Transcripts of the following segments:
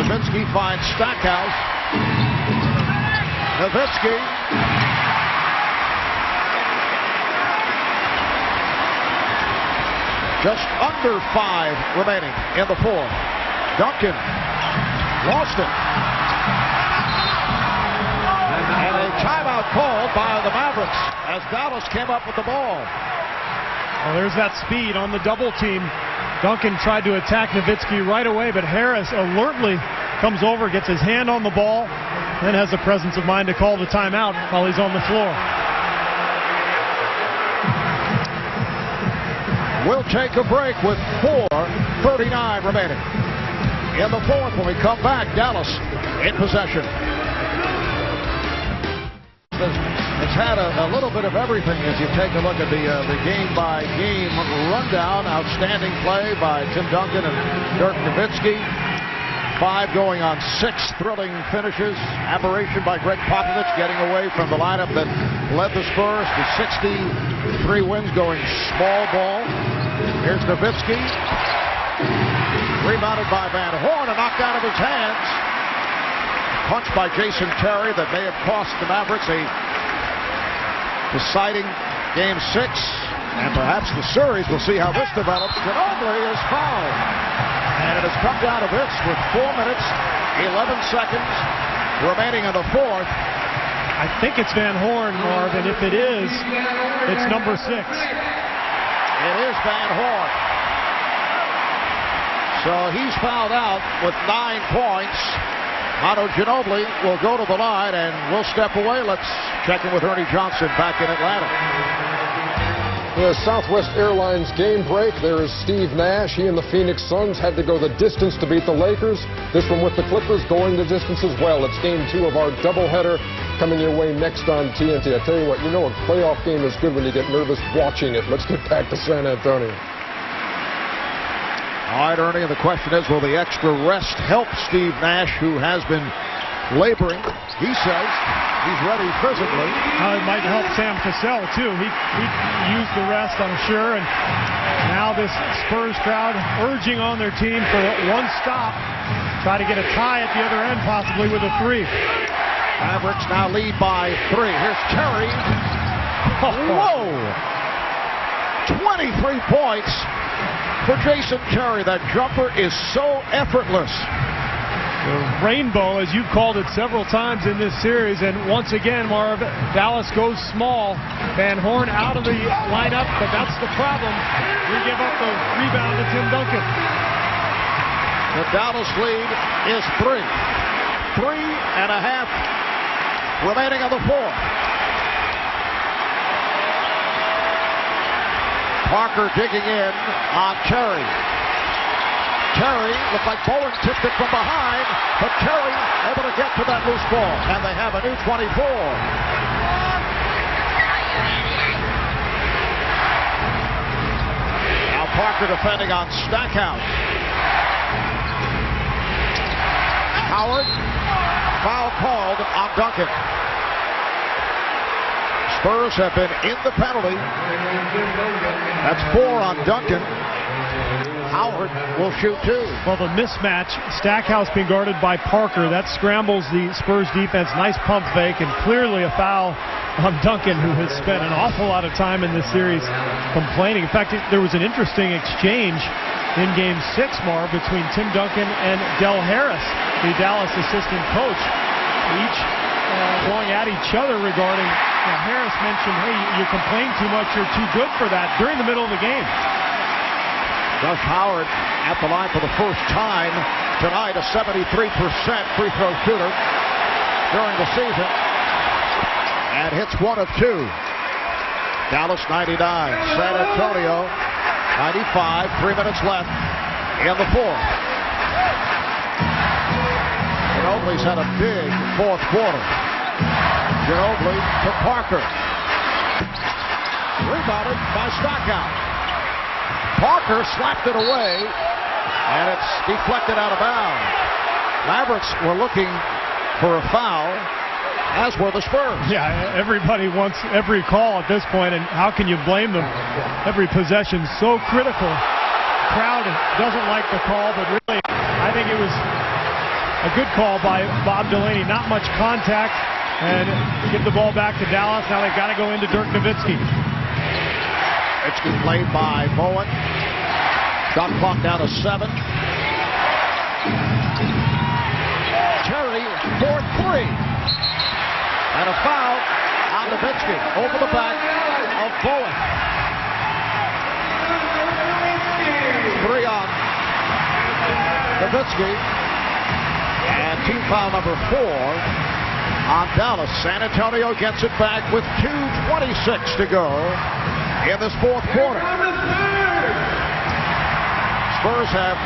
Nowitzki finds Stackhouse. Nowitzki. Just under 5 remaining in the fourth. Duncan lost it. And a timeout called by the Mavericks as Dallas came up with the ball. Well, there's that speed on the double team. Duncan tried to attack Nowitzki right away, but Harris alertly comes over, gets his hand on the ball, then has the presence of mind to call the timeout while he's on the floor. We'll take a break with 4:39 remaining in the fourth. When we come back, Dallas in possession. It's had a little bit of everything as you take a look at the game-by-game rundown. Outstanding play by Tim Duncan and Dirk Nowitzki. 5 going on 6 thrilling finishes. Aberration by Greg Popovich getting away from the lineup that led the Spurs to 63 wins going small ball. Here's Nowitzki. Rebounded by Van Horn and knocked out of his hands. Punch by Jason Terry that may have cost the Mavericks a deciding Game 6. And perhaps the series. We'll see how this develops. Ginobili is fouled. And it has come down to this with 4 minutes, 11 seconds remaining in the fourth. I think it's Van Horn, Marv, and if it is, it's number 6. It is Van Horn. So he's fouled out with 9 points. Manu Ginobili will go to the line, and we'll step away. Let's check in with Ernie Johnson back in Atlanta. The Southwest Airlines game break. There is Steve Nash. He and the Phoenix Suns had to go the distance to beat the Lakers. This one with the Clippers going the distance as well. It's game 2 of our doubleheader coming your way next on TNT. I tell you what, you know a playoff game is good when you get nervous watching it. Let's get back to San Antonio. All right, Ernie, and the question is, will the extra rest help Steve Nash, who has been laboring? He says he's ready physically. It might help Sam Cassell, too. He used the rest, I'm sure, and now this Spurs crowd urging on their team for one stop. Try to get a tie at the other end, possibly with a 3. Mavericks now lead by 3. Here's Terry. Whoa! 23 points for Jason Terry. That jumper is so effortless. The rainbow, as you've called it several times in this series, and once again, Marv, Dallas goes small. Van Horn out of the lineup, but that's the problem. We give up the rebound to Tim Duncan. The Dallas lead is 3. 3.5 remaining on the fourth. Parker digging in on Terry. Terry looked like Bowen tipped it from behind, but Terry able to get to that loose ball, and they have a new 24. Now Parker defending on Stackhouse. Howard, foul called on Duncan. Spurs have been in the penalty. That's 4 on Duncan. Howard will shoot 2. Well, the mismatch, Stackhouse being guarded by Parker, that scrambles the Spurs defense. Nice pump fake, and clearly a foul on Duncan, who has spent an awful lot of time in this series complaining. In fact, there was an interesting exchange in Game 6, Marv, between Tim Duncan and Del Harris, the Dallas assistant coach, each going at each other regarding, Harris mentioned, hey, you complain too much, you're too good for that, during the middle of the game. Josh Howard at the line for the first time tonight, a 73% free throw shooter during the season, and hits 1 of 2. Dallas 99, San Antonio 95, 3 minutes left in the fourth. Ginobili's had a big fourth quarter. Ginobili to Parker. Rebounded by Stackhouse. Parker slapped it away, and it's deflected out of bounds. Mavericks were looking for a foul, as were the Spurs. Yeah, everybody wants every call at this point, and how can you blame them? Every possession so critical. The crowd doesn't like the call, but really, I think it was a good call by Bob Delaney. Not much contact, and give the ball back to Dallas. Now they've got to go into Dirk Nowitzki. Nowitzki played by Bowen. Shot clock down to 7. Terry for 3. And a foul on Nowitzki over the back of Bowen. 3 on Nowitzki. And team foul number 4 on Dallas. San Antonio gets it back with 2:26 to go in this fourth quarter. Spurs have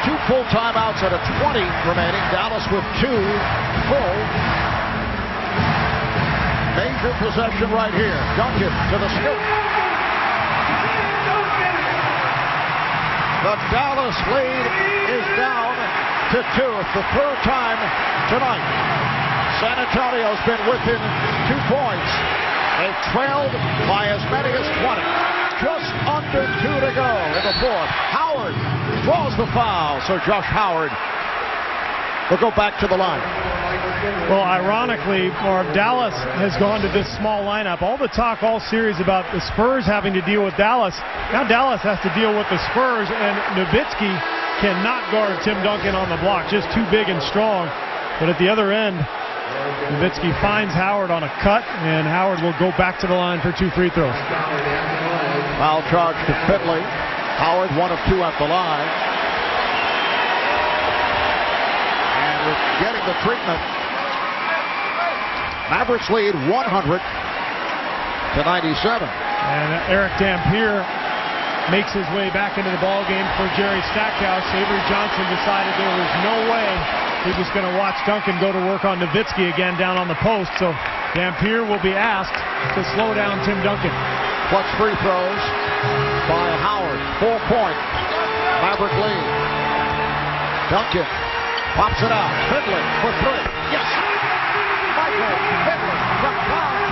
2 full timeouts and a 20 remaining. Dallas with 2 full. Major possession right here. Duncan to the scoop. The Dallas lead is down to 2. It's the 3rd time tonight. San Antonio's been within 2 points. They've trailed by as many as 20. Just under 2 to go in the 4th. Howard draws the foul, so Josh Howard will go back to the line. Well, ironically, Dallas has gone to this small lineup. All the talk all series about the Spurs having to deal with Dallas. Now Dallas has to deal with the Spurs, and Nowitzki cannot guard Tim Duncan on the block. Just too big and strong. But at the other end, Nowitzki finds Howard on a cut, and Howard will go back to the line for 2 free throws. Foul charge to Finley. Howard 1 of 2 at the line. And with getting the treatment, Mavericks lead 100 to 97. And Eric Dampier makes his way back into the ball game for Jerry Stackhouse. Avery Johnson decided there was no way he was going to watch Duncan go to work on Nowitzki again down on the post. So Dampier will be asked to slow down Tim Duncan. Clutch free throws by Howard. 4-point Maverick lead. Duncan pops it out. Finley for 3. Yes! Michael Finley from foul.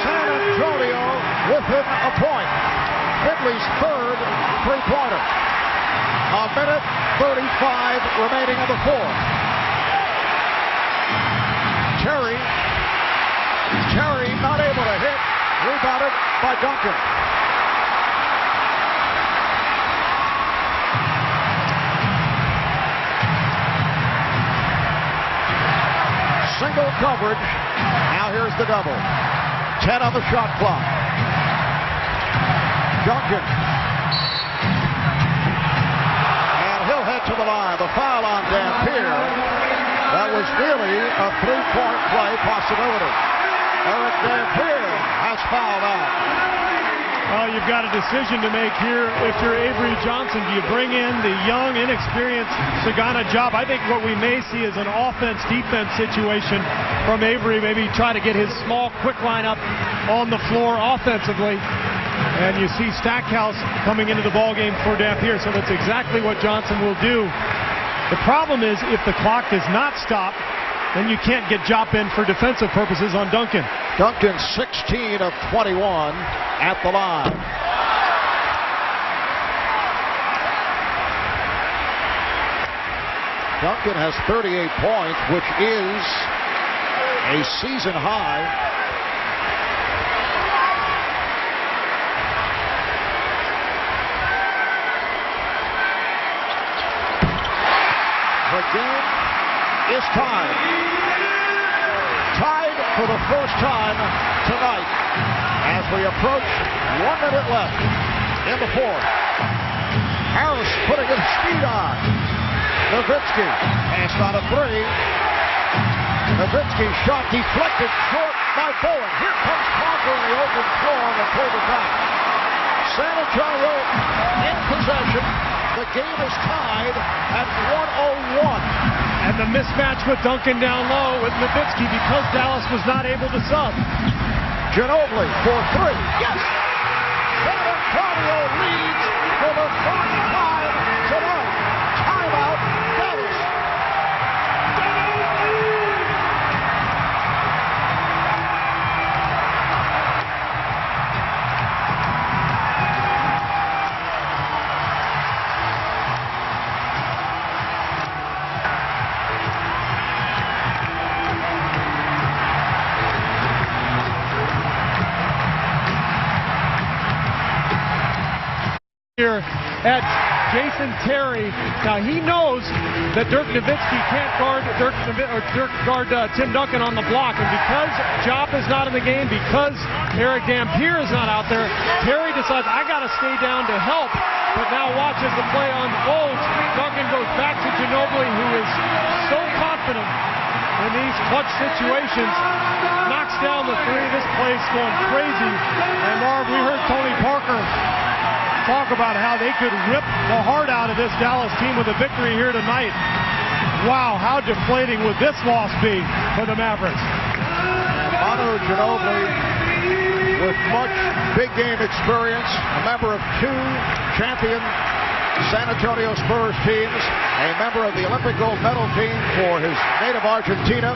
San Antonio within a point. Finley's 3rd three-pointer. A minute 35 remaining in the 4th. Terry not able to hit. Rebounded by Duncan. Single coverage. Now here's the double. 10 on the shot clock. Duncan. And he'll head to the line. The foul on Dampier. That was really a 3-point play possibility. Eric Dampier has fouled out. Well, you've got a decision to make here. If you're Avery Johnson, do you bring in the young, inexperienced Sagana Job? I think what we may see is an offense-defense situation from Avery. Maybe try to get his small, quick lineup on the floor offensively. And you see Stackhouse coming into the ballgame for Dampier, so that's exactly what Johnson will do. The problem is if the clock does not stop, then you can't get Jop in for defensive purposes on Duncan. Duncan 16 of 21 at the line. Duncan has 38 points, which is a season high. The game is tied. Tied for the first time tonight as we approach 1 minute left in the 4th. Harris putting his speed on. Nowitzki passed on a 3. Nowitzki shot deflected short by Bowen. Here comes Parker in the open floor and pulled it back. San Antonio in possession. The game is tied at 1:01. And the mismatch with Duncan down low with Nowitzki because Dallas was not able to sub. Ginobili for 3. Yes! San Antonio leads for the first time tonight. Timeout, Dallas. at Jason Terry. Now he knows that Dirk Nowitzki can't guard Tim Duncan on the block, and because Jop is not in the game, because Eric Dampier is not out there, Terry decides I got to stay down to help. But now watch as the play unfolds. Duncan goes back to Ginobili, who is so confident in these clutch situations. Knocks down the three. This place going crazy. And Marv, we heard Tony Parker talk about how they could rip the heart out of this Dallas team with a victory here tonight. Wow, how deflating would this loss be for the Mavericks? Manu Ginobili, with much big game experience, a member of 2 champion San Antonio Spurs teams, a member of the Olympic gold medal team for his native Argentina.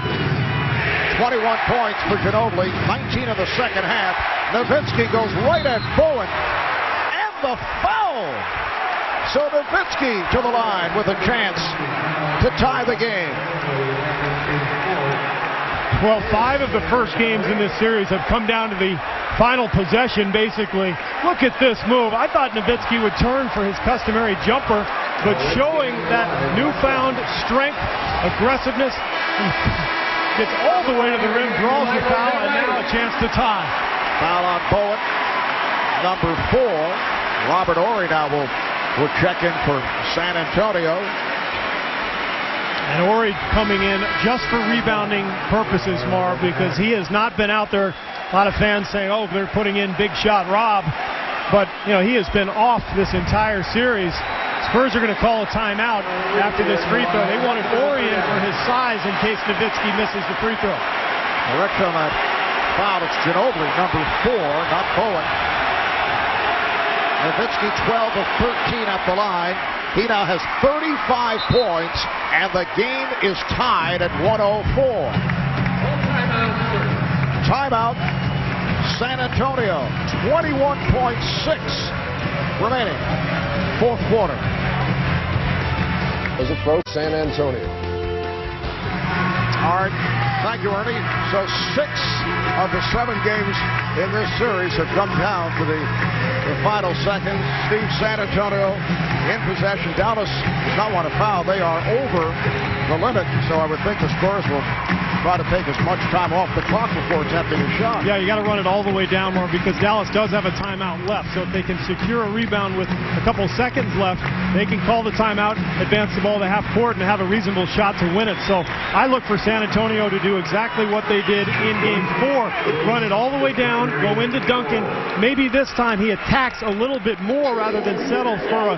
21 points for Ginobili, 19 in the second half. Nowitzki goes right at Bowen, and the foul. So Nowitzki to the line with a chance to tie the game. Well, 5 of the first games in this series have come down to the final possession, basically. Look at this move. I thought Nowitzki would turn for his customary jumper, but showing that newfound strength, aggressiveness, gets all the way to the rim, draws the foul, and now a chance to tie. Foul on Bowen, number 4. Robert Horry now will check in for San Antonio. And Horry coming in just for rebounding purposes, Marv, because he has not been out there. A lot of fans saying, oh, they're putting in big shot Rob. But, you know, he has been off this entire series. Spurs are going to call a timeout after this free throw. They wanted Horry in for his size in case Nowitzki misses the free throw. Correct on that foul. It's Ginobili, number 4, not Bowen. Nowitzki 12 of 13 at the line. He now has 35 points, and the game is tied at 104. Timeout, San Antonio, 21.6 remaining, 4th quarter. As approach San Antonio. All right, thank you, Ernie. So 6 of the 7 games in this series have come down to the final seconds. Steve, San Antonio in possession. Dallas does not want to foul. They are over the limit, so I would think the Spurs will try to take as much time off the clock before attempting a shot. Yeah, you got to run it all the way down more because Dallas does have a timeout left. So if they can secure a rebound with a couple seconds left, they can call the timeout, advance the ball to half court, and have a reasonable shot to win it. So I look for San Antonio to do exactly what they did in Game 4. Run it all the way down, go into Duncan. Maybe this time he attacks a little bit more rather than settle for a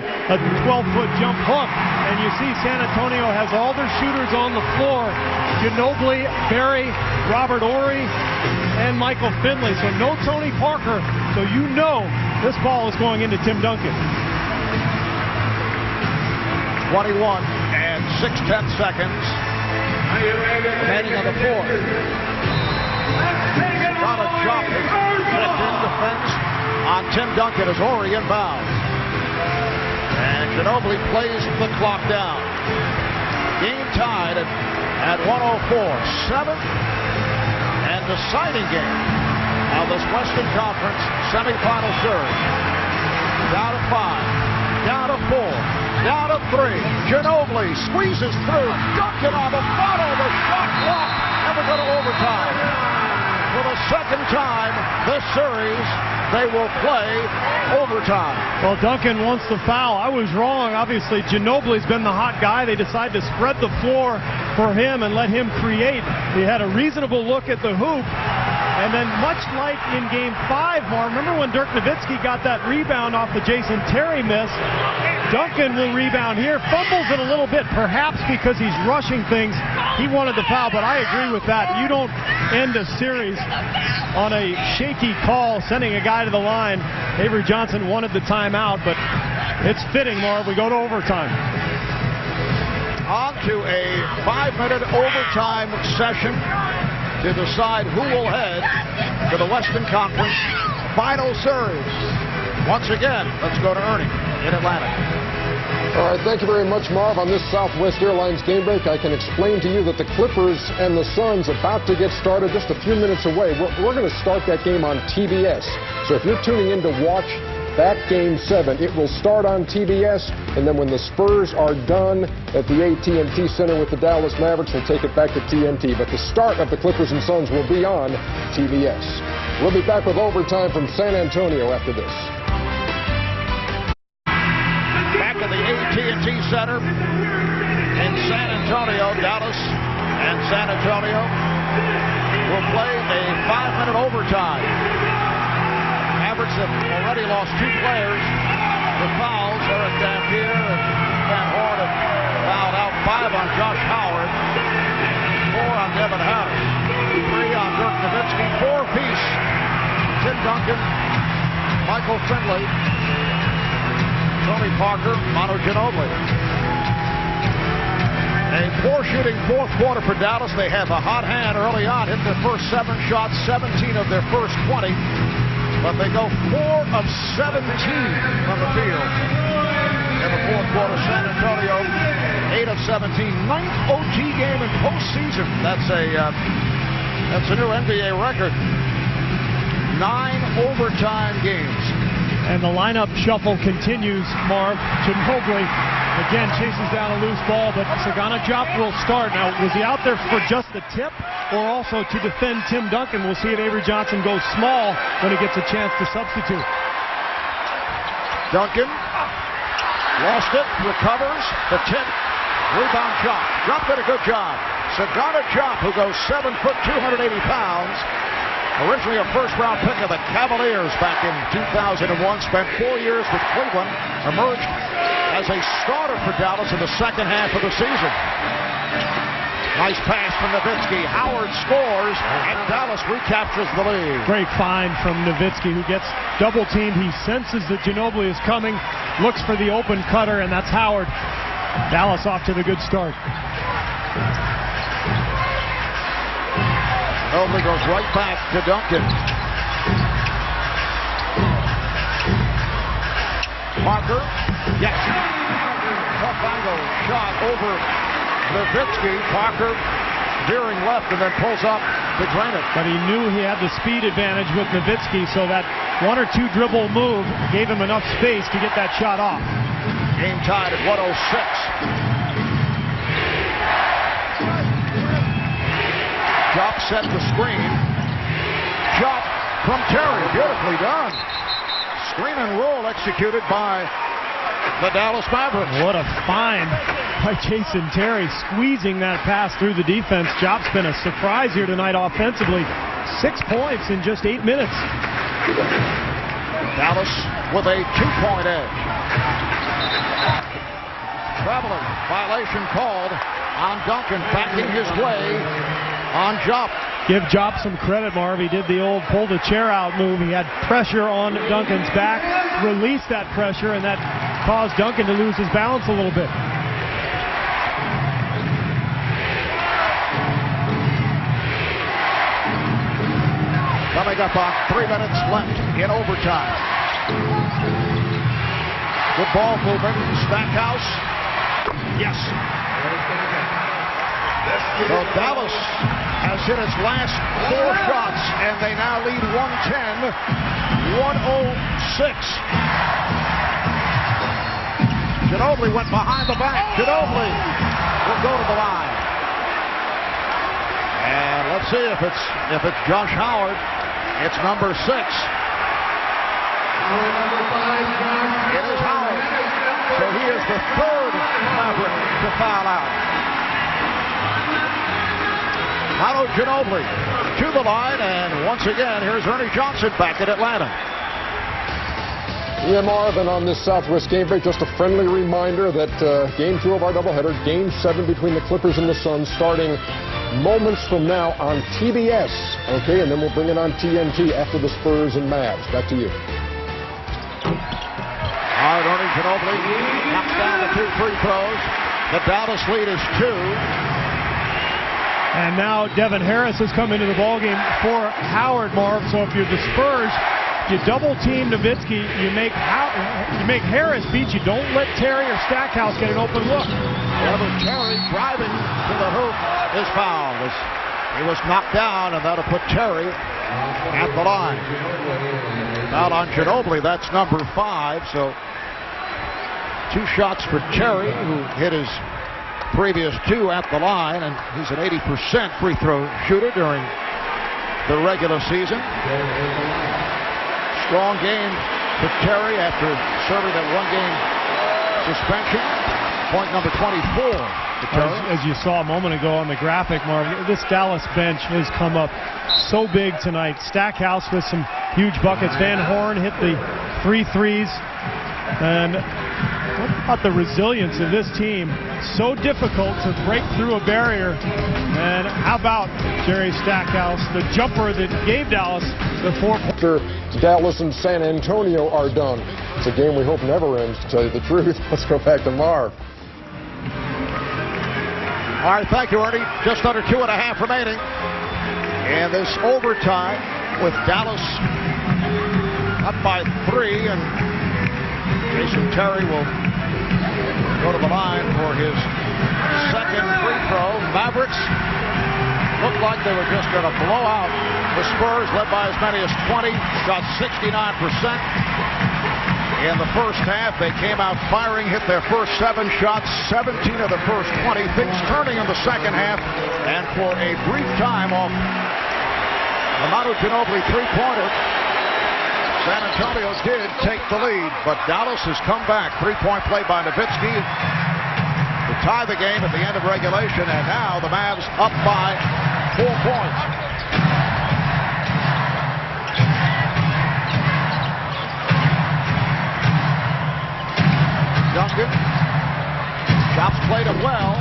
12-foot jump hook. And you see San Antonio has all their shooters on the floor. Ginobili, Barry, Robert Horry, and Michael Finley. So no Tony Parker. So you know this ball is going into Tim Duncan. 21 and 6/10 seconds remaining on the fourth. Got a jump in defense on Tim Duncan as Horry inbounds. And Ginobili plays the clock down. Game tied at 104. 7th and deciding game of this Western Conference semifinal series. Down to 5, down to 4, down to 3. Ginobili squeezes through. Duncan on the bottom. The shot blocked, and we go to overtime. For the second time this series, they will play overtime. Well, Duncan wants the foul. I was wrong. Obviously, Ginobili's been the hot guy. They decide to spread the floor for him and let him create. He had a reasonable look at the hoop. And then much like in Game 5, Mark, remember when Dirk Nowitzki got that rebound off the Jason Terry miss? Duncan will rebound here, fumbles it a little bit, perhaps because he's rushing things. He wanted the foul, but I agree with that. You don't end a series on a shaky call, sending a guy to the line. Avery Johnson wanted the timeout, but it's fitting, Marv. We go to overtime. On to a 5-minute overtime session to decide who will head to the Western Conference Final Series. Once again, let's go to Ernie in Atlanta. All right, thank you very much, Marv. On this Southwest Airlines game break, I can explain to you that the Clippers and the Suns about to get started just a few minutes away. We're going to start that game on TBS. So if you're tuning in to watch that Game 7. It will start on TBS, and then when the Spurs are done at the AT&T Center with the Dallas Mavericks, they'll take it back to TNT. But the start of the Clippers and Suns will be on TBS. We'll be back with overtime from San Antonio after this. Back at the AT&T Center in San Antonio, Dallas and San Antonio will play a 5-minute overtime. Mavericks have already lost 2 players with fouls. Eric Dampier and Van Horn have fouled out. 5 on Josh Howard, 4 on Devin Harris, 3 on Dirk Nowitzki, 4 apiece. Tim Duncan, Michael Finley, Tony Parker, Manu Ginobili. A poor shooting fourth quarter for Dallas. They have a hot hand early on, hit their first 7 shots, 17 of their first 20. But they go 4 of 17 from the field. In the fourth quarter, San Antonio, 8 of 17. 9th OT game in postseason. That's a new NBA record. 9 overtime games. And the lineup shuffle continues, Marv. Ginobili again chases down a loose ball, but Sagana Diop will start. Now, was he out there for just the tip or also to defend Tim Duncan? We'll see if Avery Johnson goes small when he gets a chance to substitute. Duncan lost it, recovers, the tip, rebound shot. Diop did a good job. Sagana Diop, who goes 7 foot, 280 pounds, originally a first-round pick of the Cavaliers back in 2001, spent 4 years with Cleveland, emerged as a starter for Dallas in the second half of the season. Nice pass from Nowitzki. Howard scores, and Dallas recaptures the lead. Great find from Nowitzki, who gets double-teamed. He senses that Ginobili is coming, looks for the open cutter, and that's Howard. Dallas off to the good start. Ginobili goes right back to Duncan. Parker, yes. Tough angle shot over Nowitzki. Parker veering left and then pulls up to drain it. But he knew he had the speed advantage with Nowitzki, so that 1 or 2 dribble move gave him enough space to get that shot off. Game tied at 106. Diop set the screen. Shot from Terry. Beautifully done. Screen and roll executed by the Dallas Mavericks. What a find by Jason Terry, squeezing that pass through the defense. Diop's been a surprise here tonight offensively. 6 points in just 8 minutes. Dallas with a 2-point edge. Traveling violation called on Duncan, backing his way on Diop. Give Diop some credit, Marv. He did the old pull the chair out move. He had pressure on Duncan's back, released that pressure, and that caused Duncan to lose his balance a little bit. Coming up on 3 minutes left in overtime. Good ball movement. Stackhouse. Yes. So Dallas has hit its last 4 shots, and they now lead 110-106. Ginobili went behind the back. Ginobili will go to the line. And let's see if it's Josh Howard. It's number 6. It is Howard. So he is the 3rd Maverick to foul out. Manu Ginobili to the line, and once again, here's Ernie Johnson back in Atlanta. Yeah, Marvin, on this Southwest game break, just a friendly reminder that Game 2 of our doubleheader, Game 7 between the Clippers and the Suns, starting moments from now on TBS. Okay, and then we'll bring it on TNT after the Spurs and Mavs. Back to you. All right, Ernie Ginobili knocks down the 2 free throws. The Dallas lead is 2. And now Devin Harris has come into the ballgame for Howard, Marv. So if you're the Spurs, you double team Nowitzki, you make Harris beat you. Don't let Terry or Stackhouse get an open look. Terry driving to the hoop is fouled. He was knocked down, and that'll put Terry at the line. Foul on Ginobili, that's number 5. So 2 shots for Terry, who hit his previous 2 at the line, and he's an 80% free throw shooter during the regular season. Strong game for Terry after serving that 1-game suspension. Point number 24 for Terry. As you saw a moment ago on the graphic, Marv, this Dallas bench has come up so big tonight. Stackhouse with some huge buckets. Van Horn hit the 3 threes. And what about the resilience of this team? So difficult to break through a barrier. And how about Jerry Stackhouse, the jumper that gave Dallas the 4 points. After Dallas and San Antonio are done. It's a game we hope never ends, to tell you the truth. Let's go back to Marv. All right, thank you, Ernie. Just under 2.5 remaining. And this overtime with Dallas up by 3, and Jason Terry will go to the line for his second free throw. Mavericks looked like they were just going to blow out the Spurs, led by as many as 20, shot 69%. In the first half, they came out firing, hit their first 7 shots, 17 of the first 20. Things turning in the second half, and for a brief time off a Manu Ginobili 3-pointer, San Antonio did take the lead, but Dallas has come back. 3-point play by Nowitzki to tie the game at the end of regulation, and now the Mavs up by 4 points. Duncan. Shots played it well.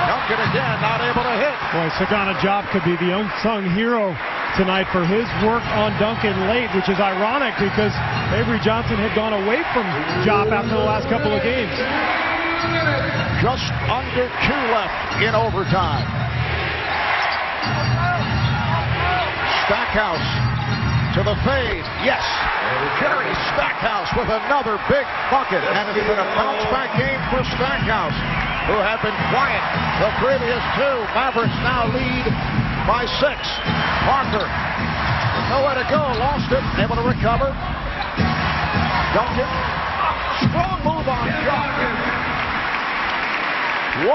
Duncan again, not able to hit. Boy, Sagana Diop could be the unsung hero tonight for his work on Duncan late, which is ironic because Avery Johnson had gone away from Diop after the last couple of games. Just under 2 left in overtime. Stackhouse to the fade. Yes. Jerry Stackhouse with another big bucket. And it's been a bounce-back game for Stackhouse, who had been quiet the previous 2. Mavericks now lead by 6. Parker, nowhere to go, lost it, able to recover. Duncan, strong move on Duncan. 114-110,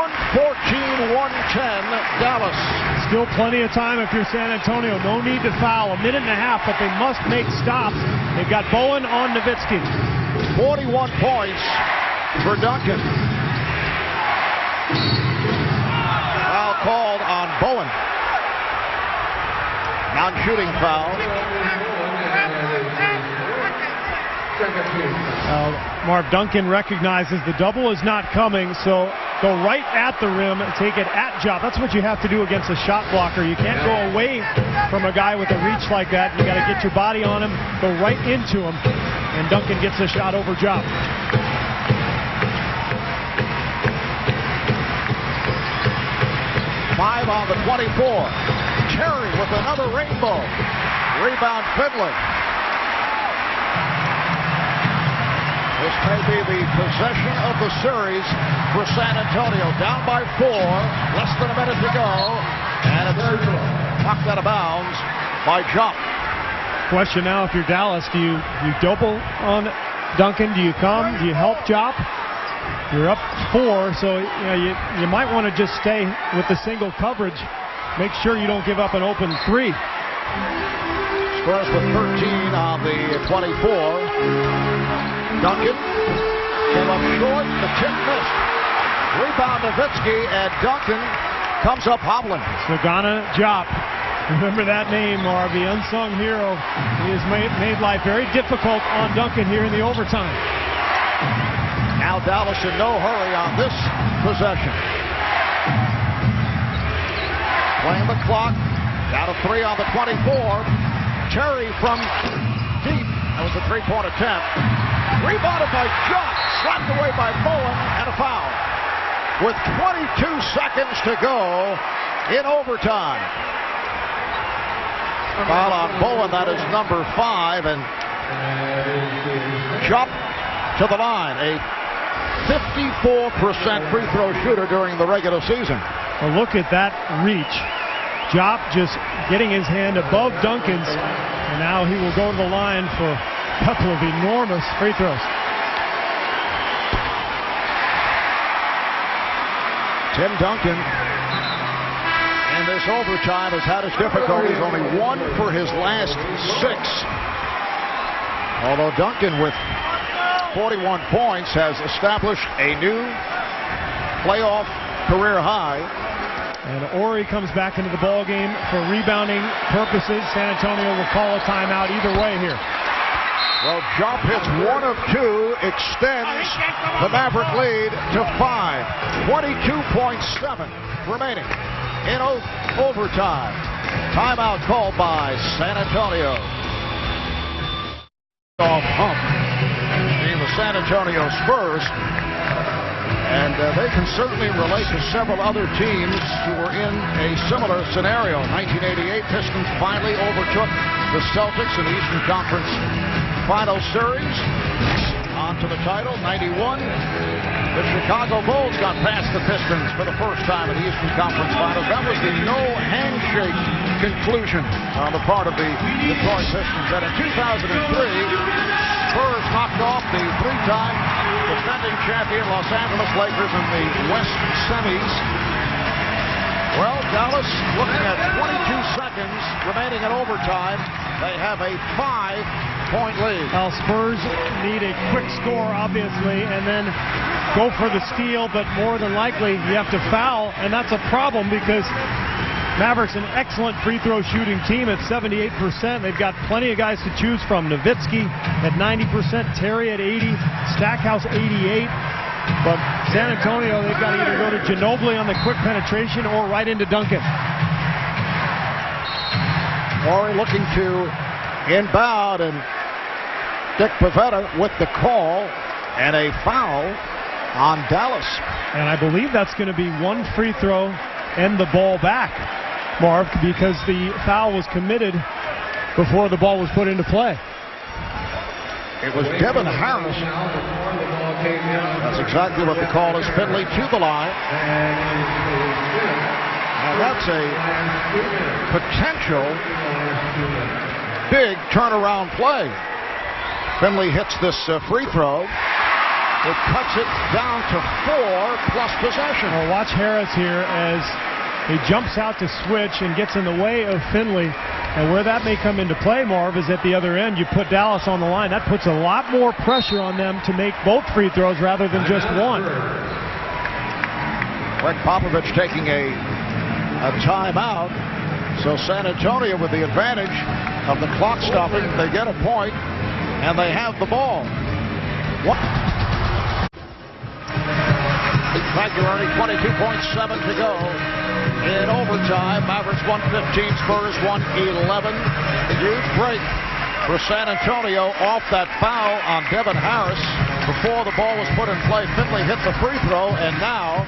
Dallas. Still plenty of time if you're San Antonio. No need to foul. 1.5 minutes, but they must make stops. They've got Bowen on Nowitzki. 41 points for Duncan. Foul called on Bowen. Non-shooting foul. Marv, Duncan recognizes the double is not coming, so go right at the rim and take it at Diop. That's what you have to do against a shot blocker. You can't go away from a guy with a reach like that. You got to get your body on him, go right into him, and Duncan gets a shot over Diop. Five on the 24. Terry with another rainbow. Rebound Finley. This may be the possession of the series for San Antonio. Down by 4, less than a minute to go, and it's knocked out of bounds by Diop. Question now, if you're Dallas, do you double on Duncan? Do you come? Do you help Diop? You're up 4, so you might want to just stay with the single coverage. Make sure you don't give up an open 3. Spurs with 13 on the 24. Duncan came up short, the tip missed. Rebound Nowitzki, and Duncan comes up hobbling. Sagana Diop. Remember that name, Marv, the unsung hero. He has made life very difficult on Duncan here in the overtime. Now Dallas in no hurry on this possession. Playing the clock, down to 3 on the 24. Terry from deep. That was a 3-point attempt. Rebounded by Diop, slapped away by Bowen, and a foul. With 22 seconds to go in overtime. Foul on Bowen, that is number 5, and Diop to the line. A 54% free throw shooter during the regular season. Well, look at that reach. Diop just getting his hand above Duncan's, and now he will go to the line for couple of enormous free throws. Tim Duncan in this overtime has had his difficulties, only 1 for his last 6. Although Duncan with 41 points has established a new playoff career high. And Horry comes back into the ball game for rebounding purposes. San Antonio will call a timeout either way here. Well, Jump hits 1 of 2, extends the Maverick lead to 5. 22.7 remaining in overtime. Timeout called by San Antonio. Off hump being the San Antonio Spurs. And they can certainly relate to several other teams who were in a similar scenario. 1988, Pistons finally overtook the Celtics in the Eastern Conference Final Series. On to the title, 91. The Chicago Bulls got past the Pistons for the first time in the Eastern Conference Finals. That was the no handshake conclusion on the part of the Detroit Pistons. And in 2003, Spurs knocked off the 3-time defending champion Los Angeles Lakers in the West semis. Well, Dallas looking at 22 seconds remaining in overtime. They have a 5-point lead. Well, Spurs need a quick score, obviously, and then go for the steal, but more than likely you have to foul, and that's a problem because Mavericks an excellent free throw shooting team at 78%. They've got plenty of guys to choose from. Nowitzki at 90%, Terry at 80, Stackhouse 88. But San Antonio, they've got to either go to Ginobili on the quick penetration or right into Duncan. Horry looking to inbound, and Dick Pavetta with the call and a foul on Dallas. And I believe that's going to be 1 free throw and the ball back, Marv, because the foul was committed before the ball was put into play. It was Devin Harris. That's exactly what the call is. Finley to the line. And that's a potential big turnaround play. Finley hits this free throw. It cuts it down to 4 plus possession. Well, watch Harris here as he jumps out to switch and gets in the way of Finley. And where that may come into play, Marv, is at the other end. You put Dallas on the line. That puts a lot more pressure on them to make both free throws rather than just one. Greg Popovich taking a timeout. So San Antonio with the advantage of the clock stopping. They get a point, and they have the ball. Thank you, Ernie. 22.7 to go. In overtime, Mavericks 115, Spurs 111. Huge break for San Antonio off that foul on Devin Harris before the ball was put in play. Finley hit the free throw, and now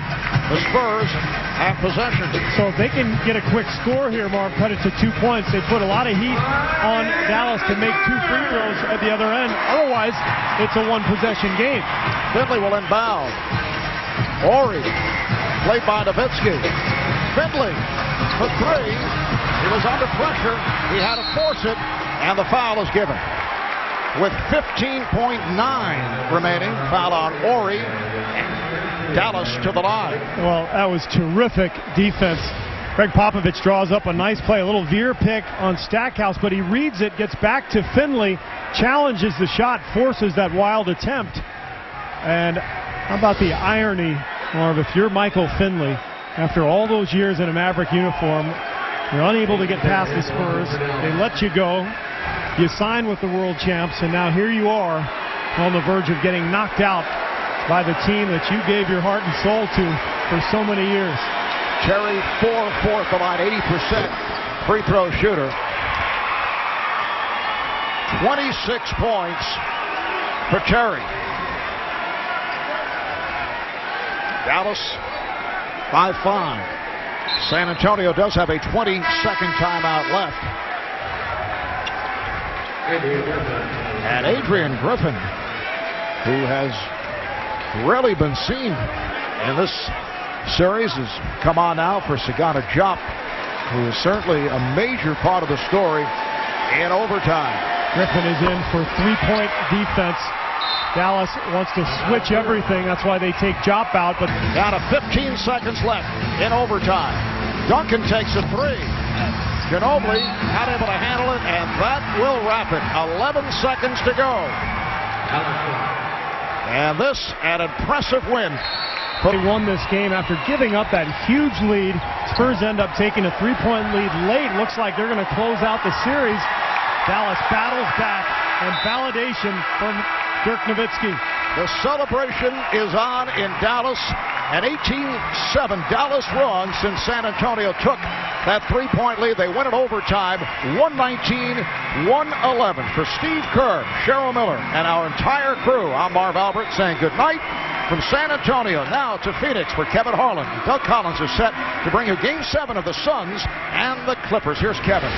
the Spurs have possession. So if they can get a quick score here, Marv, cut it to 2 points, they put a lot of heat on Dallas to make 2 free throws at the other end. Otherwise, it's a 1-possession game. Finley will inbound. Horry, played by Nowitzki. Finley for 3. He was under pressure. He had to force it, and the foul is given. With 15.9 remaining, foul on Horry. Dallas to the line. Well, that was terrific defense. Greg Popovich draws up a nice play, a little veer pick on Stackhouse, but he reads it, gets back to Finley, challenges the shot, forces that wild attempt. And how about the irony, Marv, if you're Michael Finley, after all those years in a Maverick uniform, you're unable to get past the Spurs. They let you go. You sign with the world champs, and now here you are on the verge of getting knocked out by the team that you gave your heart and soul to for so many years. Terry, 4 at the line, 80% free throw shooter. 26 points for Terry. Dallas by 5. San Antonio does have a 20-second timeout left. And Adrian Griffin, who has rarely been seen in this series, has come on now for Sagana Diop, who is certainly a major part of the story in overtime. Griffin is in for three-point defense. Dallas wants to switch everything. That's why they take Jop out. But down to 15 seconds left in overtime. Duncan takes a three. Ginobili not able to handle it, and that will wrap it. 11 seconds to go. And this, an impressive win. They won this game after giving up that huge lead. Spurs end up taking a three-point lead late. Looks like they're going to close out the series. Dallas battles back, and validation from Dirk Nowitzki. The celebration is on in Dallas. An 18-7 Dallas run since San Antonio took that three-point lead. They win it overtime, 119-111. For Steve Kerr, Cheryl Miller, and our entire crew, I'm Marv Albert saying good night from San Antonio. Now to Phoenix, where Kevin Harlan and Doug Collins are set to bring you Game 7 of the Suns and the Clippers. Here's Kevin.